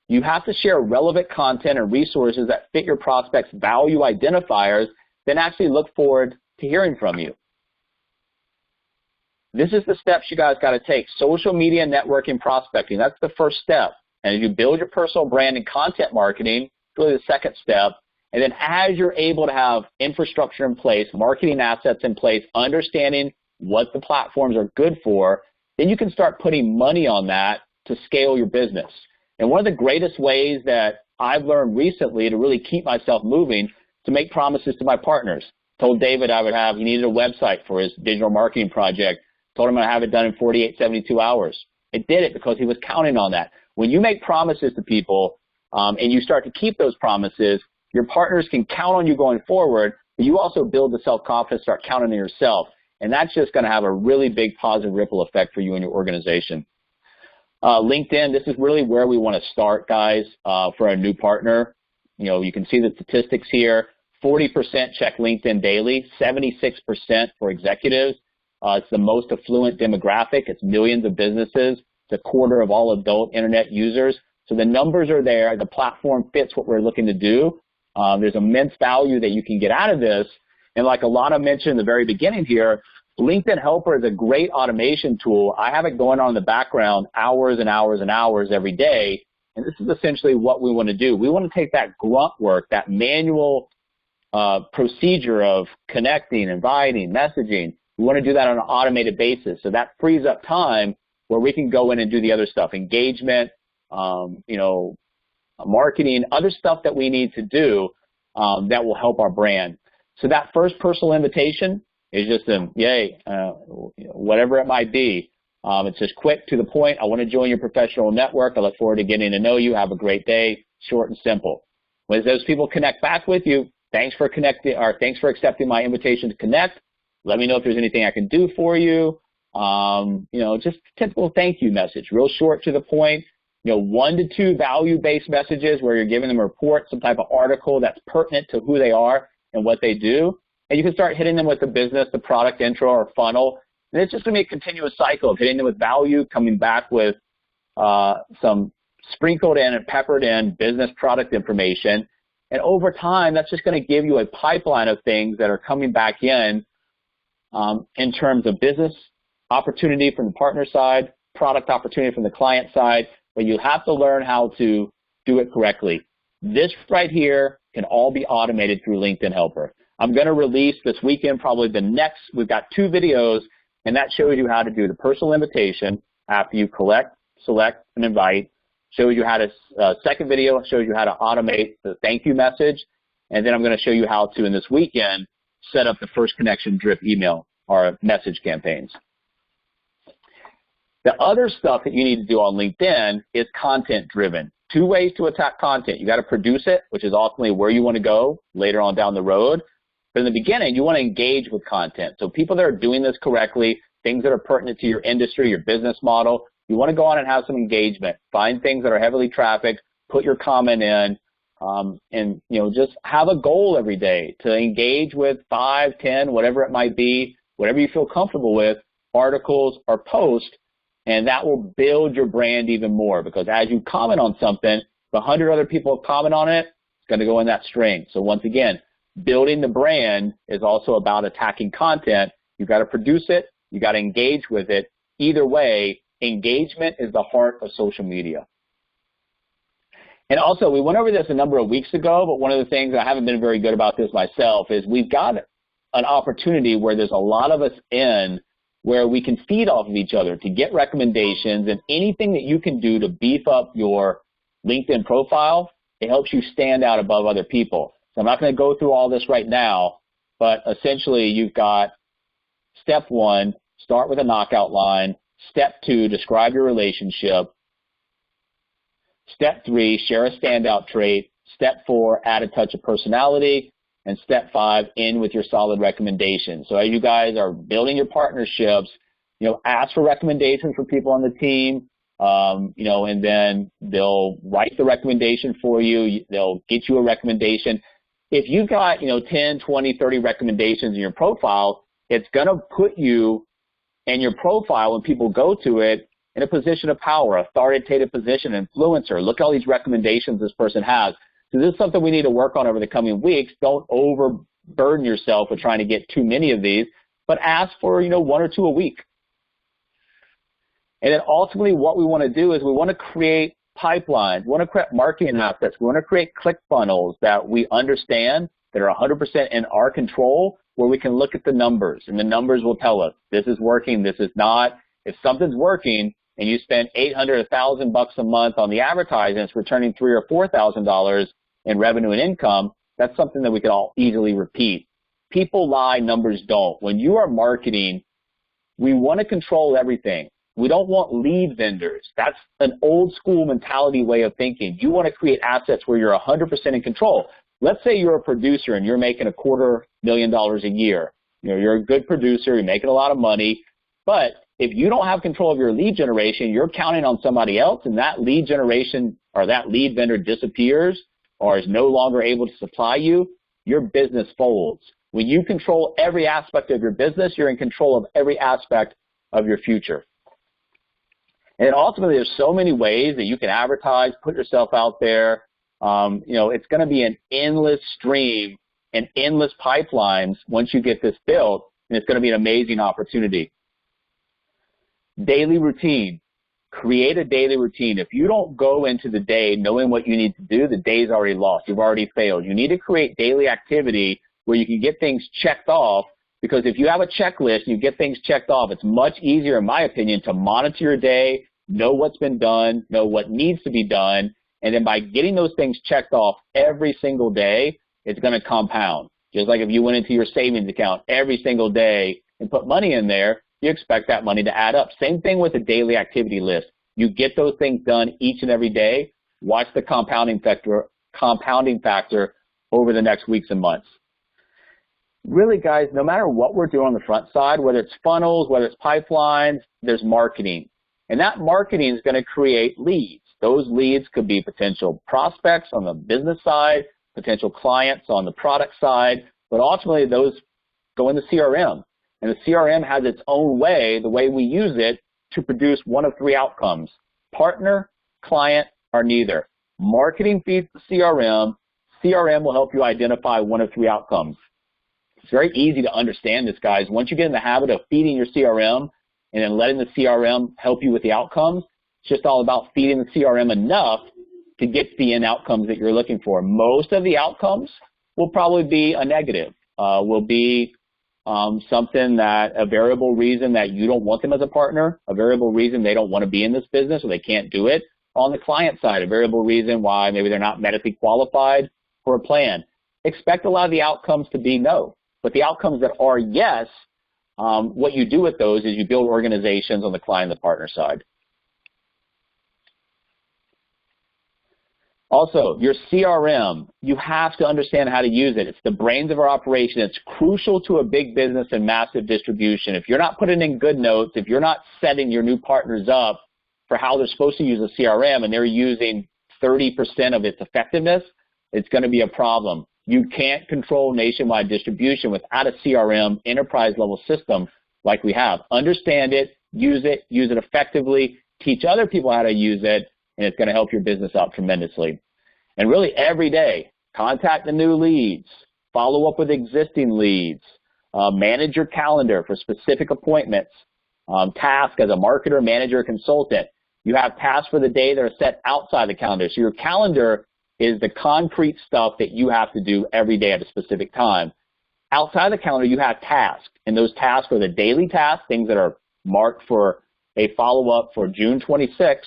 You have to share relevant content and resources that fit your prospects' value identifiers, then actually look forward to hearing from you. This is the steps you guys got to take. Social media, networking, prospecting, that's the first step. And as you build your personal brand and content marketing, it's really the second step. And then as you're able to have infrastructure in place, marketing assets in place, understanding what the platforms are good for, then you can start putting money on that to scale your business. And one of the greatest ways that I've learned recently to really keep myself moving to make promises to my partners. Told David he needed a website for his digital marketing project. Told him I'd have it done in 48, 72 hours. It did it because he was counting on that. When you make promises to people and you start to keep those promises, your partners can count on you going forward, but you also build the self-confidence, start counting on yourself. And that's just going to have a really big positive ripple effect for you and your organization. LinkedIn, this is really where we want to start, guys, for a new partner. You know, you can see the statistics here. 40% check LinkedIn daily, 76% for executives. It's the most affluent demographic. It's millions of businesses. It's a quarter of all adult internet users. So the numbers are there. The platform fits what we're looking to do. There's immense value that you can get out of this. And like Alana mentioned in the very beginning here, LinkedIn Helper is a great automation tool. I have it going on in the background hours and hours and hours every day. And this is essentially what we want to do. We want to take that grunt work, that manual procedure of connecting, inviting, messaging. We want to do that on an automated basis. So that frees up time where we can go in and do the other stuff, engagement, marketing, other stuff that we need to do that will help our brand. So that first personal invitation is just whatever it might be. It's just quick, to the point. I want to join your professional network. I look forward to getting to know you. Have a great day. Short and simple. When those people connect back with you, thanks for accepting my invitation to connect. Let me know if there's anything I can do for you. Just a typical thank you message, real short, to the point. 1 to 2 value-based messages where you're giving them a report, some type of article that's pertinent to who they are and what they do. And you can start hitting them with the business, the product intro, or funnel. And it's just going to be a continuous cycle of hitting them with value, coming back with some sprinkled in and peppered in business product information. And over time, that's just going to give you a pipeline of things that are coming back in terms of business opportunity from the partner side, product opportunity from the client side, but you have to learn how to do it correctly. This right here can all be automated through LinkedIn Helper. I'm going to release this weekend we've got 2 videos, and that shows you how to do the personal invitation after you collect, select, and invite. Shows you how to, second video shows you how to automate the thank you message, and then I'm going to show you how to, in this weekend, set up the first connection drip email or message campaigns. The other stuff that you need to do on LinkedIn is content driven. 2 ways to attack content. You got to produce it, which is ultimately where you want to go later on down the road. But in the beginning, you want to engage with content. So people that are doing this correctly, things that are pertinent to your industry, your business model, you want to go on and have some engagement. Find things that are heavily trafficked, put your comment in, and just have a goal every day to engage with 5, 10, whatever it might be, whatever you feel comfortable with, articles or posts, and that will build your brand even more, because as you comment on something, if 100 other people comment on it, it's going to go in that string. So once again, building the brand is also about attacking content. You've got to produce it. You got to engage with it. Either way, engagement is the heart of social media. And also, we went over this a number of weeks ago, but one of the things, I haven't been very good about this myself, is we've got an opportunity where there's a lot of us where we can feed off of each other to get recommendations, and anything that you can do to beef up your LinkedIn profile, it helps you stand out above other people. So I'm not going to go through all this right now, but essentially you've got step 1, start with a knockout line. Step 2, describe your relationship. Step 3, share a standout trait. Step 4, add a touch of personality. And step 5, end with your solid recommendation. So as you guys are building your partnerships, ask for recommendations for people on the team, and then they'll write the recommendation for you. They'll get you a recommendation. if you've got, 10, 20, 30 recommendations in your profile, it's going to put you and your profile, when people go to it, in a position of power, authoritative position, influencer. Look at all these recommendations this person has. So this is something we need to work on over the coming weeks. Don't overburden yourself with trying to get too many of these, but ask for, 1 or 2 a week. And then ultimately what we want to do is we want to create pipelines. We want to create marketing assets. We want to create click funnels that we understand, that are 100% in our control, where we can look at the numbers, and the numbers will tell us this is working, this is not. If something's working and you spend $800, $1,000 a month on the advertising, it's returning $3,000 or $4,000 in revenue and income, that's something that we can all easily repeat. People lie, numbers don't. When you are marketing, we want to control everything. We don't want lead vendors. That's an old school mentality way of thinking. You want to create assets where you're 100% in control. Let's say you're a producer and you're making $250,000 a year. You're a good producer, you're making a lot of money, but if you don't have control of your lead generation, you're counting on somebody else, and that lead generation or that lead vendor disappears or is no longer able to supply you, your business folds. When you control every aspect of your business, you're in control of every aspect of your future. And ultimately, there's so many ways that you can advertise, put yourself out there. It's going to be an endless stream and endless pipelines once you get this built, and it's going to be an amazing opportunity. Daily routine. Create a daily routine. If you don't go into the day knowing what you need to do, the day's already lost. You've already failed. You need to create daily activity where you can get things checked off, because if you have a checklist and you get things checked off, it's much easier, in my opinion, to monitor your day, know what's been done, know what needs to be done, and then by getting those things checked off every single day, it's going to compound. Just like if you went into your savings account every single day and put money in there, you expect that money to add up. Same thing with a daily activity list. You get those things done each and every day. Watch the compounding factor over the next weeks and months. Really, guys, no matter what we're doing on the front side, whether it's funnels, whether it's pipelines, there's marketing. And that marketing is going to create leads. Those leads could be potential prospects on the business side, potential clients on the product side, but ultimately those go in the CRM. And the CRM has its own way, the way we use it, to produce one of 3 outcomes: partner, client, or neither. Marketing feeds the CRM. CRM will help you identify one of 3 outcomes. It's very easy to understand this, guys. Once you get in the habit of feeding your CRM and then letting the CRM help you with the outcomes, it's just all about feeding the CRM enough to get the end outcomes that you're looking for. Most of the outcomes will probably be a negative, will be something that a variable reason that you don't want them as a partner, a variable reason they don't want to be in this business or they can't do it. On the client side, a variable reason why maybe they're not medically qualified for a plan. Expect a lot of the outcomes to be no. But the outcomes that are yes, what you do with those is you build organizations on the client and the partner side. Also, your CRM, you have to understand how to use it. It's the brains of our operation. It's crucial to a big business and massive distribution. If you're not putting in good notes, if you're not setting your new partners up for how they're supposed to use a CRM and they're using 30% of its effectiveness, it's going to be a problem. You can't control nationwide distribution without a CRM enterprise-level system like we have. Understand it, use it effectively, teach other people how to use it, and it's going to help your business out tremendously. And really every day, contact the new leads, follow up with existing leads, manage your calendar for specific appointments, task as a marketer, manager, consultant. You have tasks for the day that are set outside the calendar. So your calendar is the concrete stuff that you have to do every day at a specific time. Outside the calendar, you have tasks, and those tasks are the daily tasks, things that are marked for a follow-up for June 26th,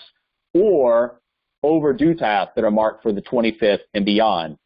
or overdue tasks that are marked for the 25th and beyond.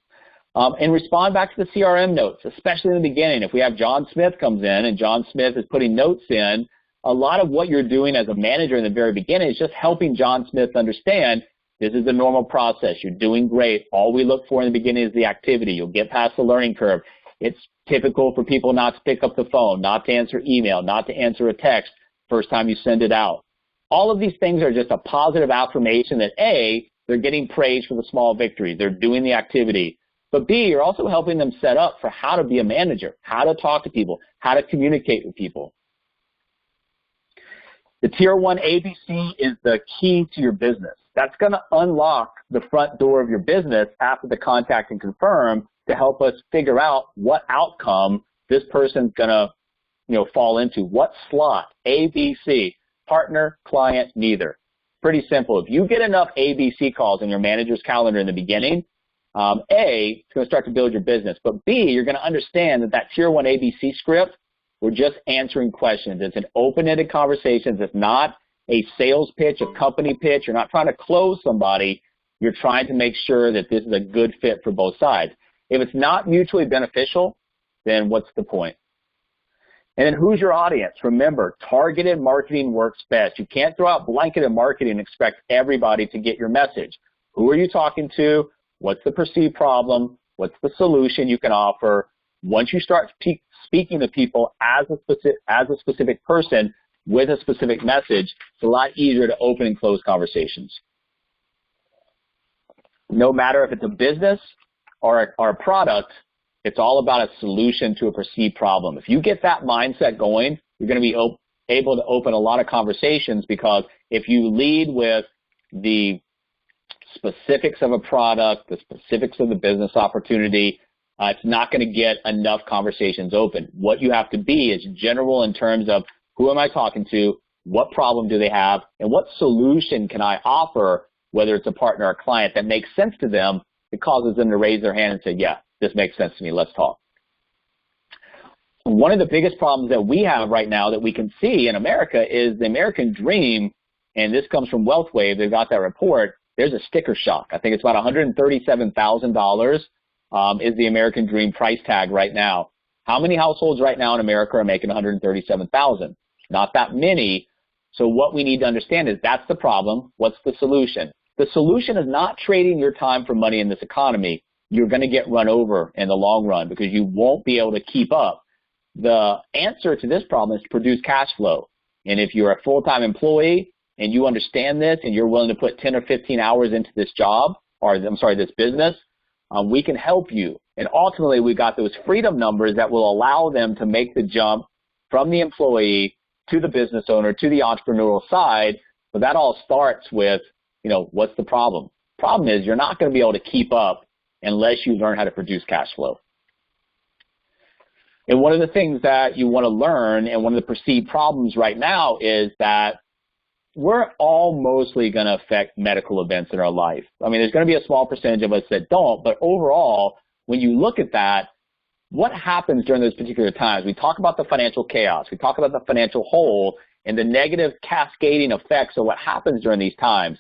And respond back to the CRM notes, especially in the beginning. If we have John Smith comes in and John Smith is putting notes in, a lot of what you're doing as a manager in the very beginning is just helping John Smith understand this is the normal process. You're doing great. All we look for in the beginning is the activity. You'll get past the learning curve. It's typical for people not to pick up the phone, not to answer email, not to answer a text first time you send it out. All of these things are just a positive affirmation that A, they're getting praise for the small victories. They're doing the activity. But B, you're also helping them set up for how to be a manager, how to talk to people, how to communicate with people. The Tier 1 ABC is the key to your business. That's going to unlock the front door of your business after the contact and confirm to help us figure out what outcome this person's going to fall into. What slot? ABC, partner, client, neither. Pretty simple. If you get enough ABC calls in your manager's calendar in the beginning, A, it's going to start to build your business. But B, you're going to understand that Tier 1 ABC script, we're just answering questions. It's an open-ended conversation. It's not a sales pitch, a company pitch. You're not trying to close somebody. You're trying to make sure that this is a good fit for both sides. If it's not mutually beneficial, then what's the point? And then who's your audience? Remember, targeted marketing works best. You can't throw out blanketed marketing and expect everybody to get your message. Who are you talking to? What's the perceived problem? What's the solution you can offer? Once you start speaking to people as a specific person with a specific message, it's a lot easier to open and close conversations. No matter if it's a business or a product, it's all about a solution to a perceived problem. If you get that mindset going, you're going to be able to open a lot of conversations, because if you lead with the specifics of a product, the specifics of the business opportunity, it's not going to get enough conversations open. What you have to be is general in terms of who am I talking to, what problem do they have, and what solution can I offer, whether it's a partner or a client, that makes sense to them. It causes them to raise their hand and say, yeah, this makes sense to me, let's talk. One of the biggest problems that we have right now that we can see in America is the American dream, and this comes from WealthWave. They've got that report. There's a sticker shock. I think it's about $137,000 is the American dream price tag right now. How many households right now in America are making $137,000? Not that many. So what we need to understand is that's the problem. What's the solution? The solution is not trading your time for money in this economy. You're going to get run over in the long run because you won't be able to keep up. The answer to this problem is to produce cash flow. And if you're a full-time employee and you understand this and you're willing to put 10 or 15 hours into this job, or this business, we can help you. And ultimately, we've got those freedom numbers that will allow them to make the jump from the employee to the business owner to the entrepreneurial side. But that all starts with, what's the problem? Problem is you're not going to be able to keep up unless you learn how to produce cash flow. And one of the things that you want to learn, and one of the perceived problems right now, is that we're all mostly going to affect medical events in our life. I mean, there's going to be a small percentage of us that don't, but overall, when you look at that, what happens during those particular times? We talk about the financial chaos. We talk about the financial hole and the negative cascading effects of what happens during these times.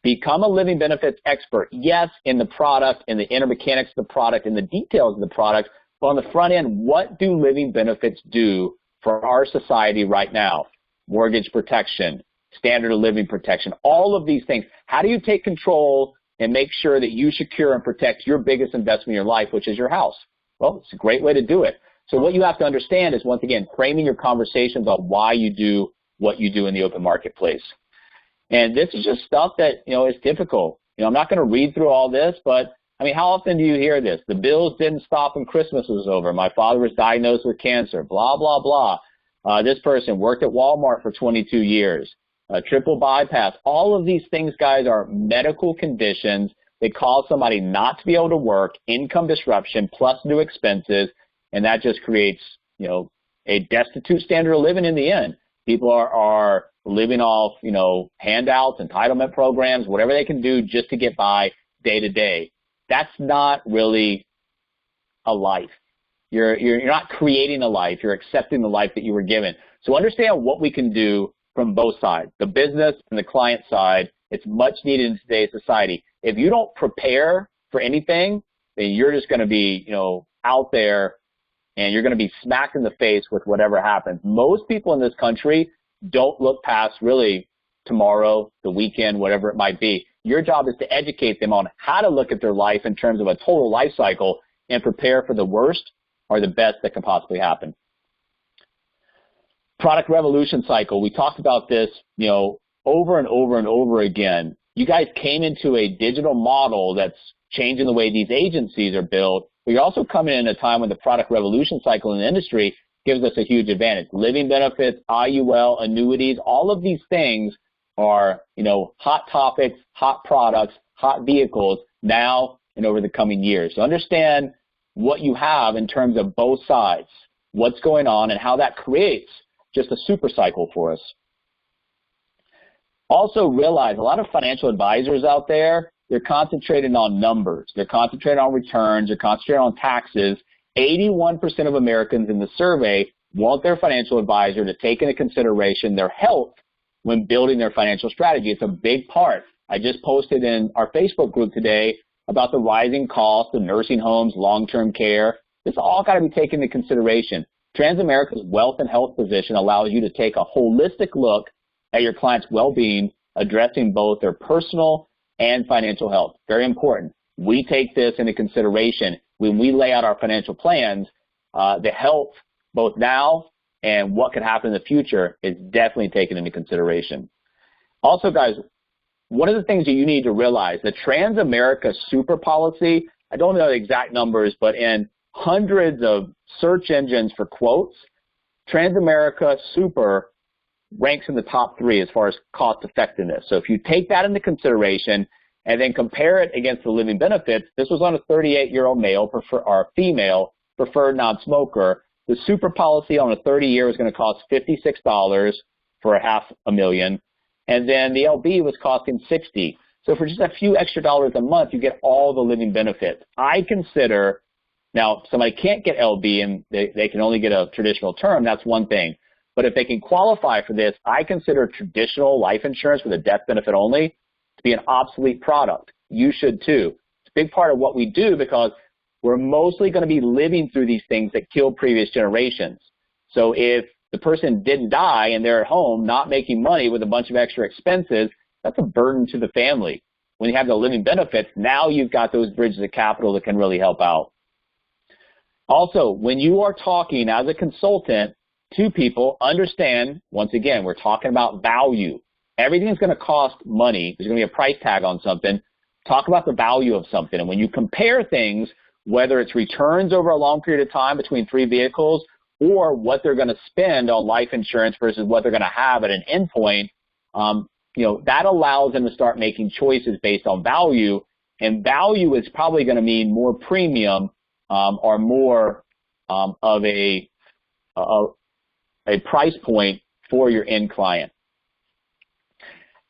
Become a living benefits expert. Yes, in the product, in the inner mechanics of the product, in the details of the product, but on the front end, what do living benefits do for our society right now? Mortgage protection, standard of living protection, all of these things. How do you take control and make sure that you secure and protect your biggest investment in your life, which is your house? Well, it's a great way to do it. So what you have to understand is, once again, framing your conversations on why you do what you do in the open marketplace. And this is just stuff that, is difficult. I'm not going to read through all this, but, how often do you hear this? The bills didn't stop when Christmas was over. My father was diagnosed with cancer, blah, blah, blah. This person worked at Walmart for 22 years. Triple bypass. All of these things, guys, are medical conditions. They cause somebody not to be able to work, income disruption, plus new expenses, and that just creates, a destitute standard of living in the end. People are living off, handouts, entitlement programs, whatever they can do just to get by day to day. That's not really a life. You're not creating a life. You're accepting the life that you were given. So understand what we can do from both sides, the business and the client side. It's much needed in today's society. If you don't prepare for anything, then you're just going to be, out there, and you're going to be smacked in the face with whatever happens. Most people in this country don't look past really tomorrow, the weekend, whatever it might be. Your job is to educate them on how to look at their life in terms of a total life cycle and prepare for the worst or the best that can possibly happen. Product revolution cycle. We talked about this, over and over and over again. you guys came into a digital model that's changing the way these agencies are built, but you're also coming in a time when the product revolution cycle in the industry gives us a huge advantage. Living benefits, IUL, annuities, all of these things are, hot topics, hot products, hot vehicles now and over the coming years. So understand what you have in terms of both sides, what's going on, and how that creates just a super cycle for us. Also realize a lot of financial advisors out there, they're concentrating on numbers. They're concentrating on returns. They're concentrating on taxes. 81% of Americans in the survey want their financial advisor to take into consideration their health when building their financial strategy. It's a big part. I just posted in our Facebook group today about the rising cost of nursing homes, long-term care. This all got to be taken into consideration. Transamerica's wealth and health position allows you to take a holistic look at your client's well-being, addressing both their personal and financial health. Very important. We take this into consideration when we lay out our financial plans. The health, both now and what could happen in the future, is definitely taken into consideration. Also, guys, one of the things that you need to realize, the Transamerica Super policy, I don't know the exact numbers, but in hundreds of search engines for quotes, Transamerica Super ranks in the top 3 as far as cost effectiveness. So if you take that into consideration and then compare it against the living benefits, this was on a 38-year-old male or female preferred non-smoker. The super policy on a 30-year was going to cost $56 for $500,000, and then the LB was costing $60. So for just a few extra dollars a month, you get all the living benefits. I consider, now if somebody can't get LB and they can only get a traditional term, that's one thing. But if they can qualify for this, I consider traditional life insurance with a death benefit only to be an obsolete product. You should too. It's a big part of what we do because we're mostly going to be living through these things that killed previous generations. So if the person didn't die and they're at home not making money with a bunch of extra expenses, that's a burden to the family. When you have the living benefits, now you've got those bridges of capital that can really help out. Also, when you are talking as a consultant to people, understand, once again, we're talking about value. Everything's going to cost money. There's going to be a price tag on something. Talk about the value of something. And when you compare things, whether it's returns over a long period of time between 3 vehicles or what they're going to spend on life insurance versus what they're going to have at an endpoint, that allows them to start making choices based on value. And value is probably going to mean more premium or more of a price point for your end client.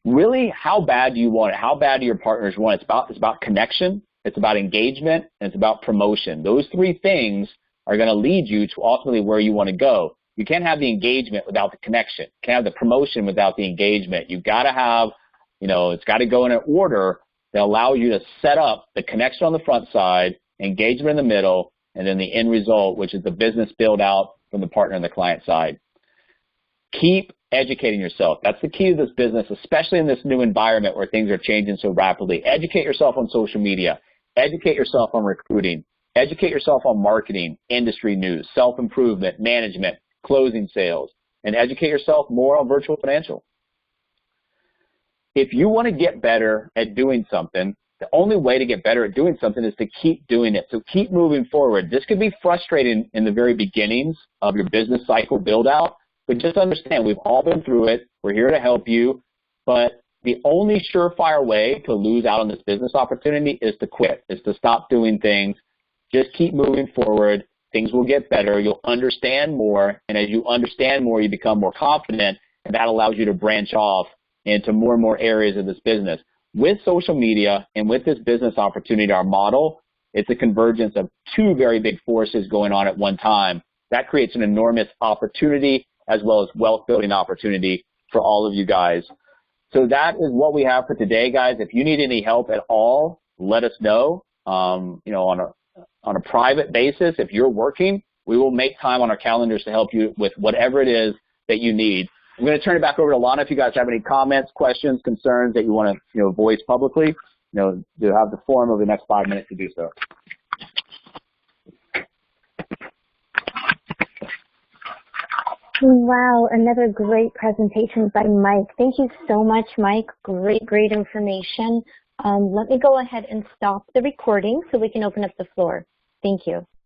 Really, how bad do you want it? How bad do your partners want it? It's about connection, it's about engagement, and it's about promotion. Those 3 things are going to lead you to ultimately where you want to go. You can't have the engagement without the connection. You can't have the promotion without the engagement. You've got to have, it's got to go in an order that allows you to set up the connection on the front side, engagement in the middle, and then the end result, which is the business build out from the partner and the client side. Keep educating yourself. That's the key to this business, especially in this new environment where things are changing so rapidly. Educate yourself on social media. Educate yourself on recruiting. Educate yourself on marketing, industry news, self-improvement, management, closing sales, and educate yourself more on virtual financial. If you want to get better at doing something, the only way to get better at doing something is to keep doing it. So keep moving forward. This could be frustrating in the very beginnings of your business cycle build out, but just understand we've all been through it. We're here to help you. But the only surefire way to lose out on this business opportunity is to quit, is to stop doing things. Just keep moving forward. Things will get better. You'll understand more. And as you understand more, you become more confident, and that allows you to branch off into more and more areas of this business. With social media and with this business opportunity, our model, it's a convergence of 2 very big forces going on at one time. That creates an enormous opportunity as well as wealth building opportunity for all of you guys. So that is what we have for today, guys. If you need any help at all, let us know. On a private basis, if you're working, we will make time on our calendars to help you with whatever it is that you need. I'm going to turn it back over to Lana. If you guys have any comments, questions, concerns that you want to, voice publicly, you have the forum over the next 5 minutes to do so. Wow, another great presentation by Mike. Thank you so much, Mike. Great information. Let me go ahead and stop the recording so we can open up the floor. Thank you.